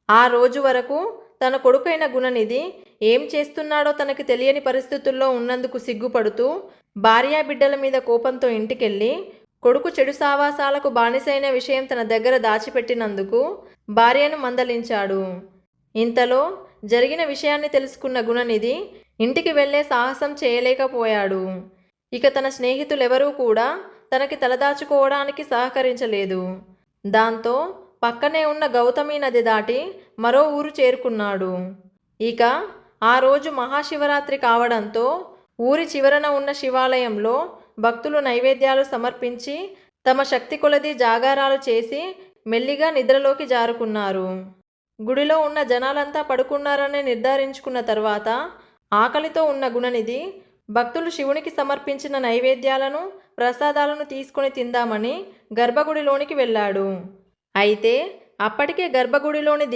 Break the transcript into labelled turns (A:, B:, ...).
A: ఆ రోజు వరకు తన కొడుకైన గుణనిధి ఏం చేస్తున్నాడో తనకి తెలియని పరిస్థితుల్లో ఉన్నందుకు సిగ్గుపడుతూ భార్యాబిడ్డల మీద కోపంతో ఇంటికెళ్ళి కొడుకు చెడు సావాసాలకు బానిసైన విషయం తన దగ్గర దాచిపెట్టినందుకు భార్యను మందలించాడు. ఇంతలో జరిగిన విషయాన్ని తెలుసుకున్న గుణనిధి ఇంటికి వెళ్ళే సాహసం చేయలేకపోయాడు. ఇక తన స్నేహితులెవరూ కూడా తనకి తలదాచుకోవడానికి సహకరించలేదు. దాంతో పక్కనే ఉన్న గౌతమి నది దాటి మరో ఊరు చేరుకున్నాడు. ఇక ఆ రోజు మహాశివరాత్రి కావడంతో ఊరి చివరన ఉన్న శివాలయంలో భక్తులు నైవేద్యాలు సమర్పించి తమ శక్తి కొలది జాగారాలు చేసి మెల్లిగా నిద్రలోకి జారుకున్నారు. గుడిలో ఉన్న జనాలంతా పడుకున్నారని నిర్ధారించుకున్న తర్వాత ఆకలితో ఉన్న గుణనిధి భక్తులు శివునికి సమర్పించిన నైవేద్యాలను ప్రసాదాలను తీసుకొని తిందామని గర్భగుడిలోనికి వెళ్ళాడు. అయితే అప్పటికే గర్భగుడిలోని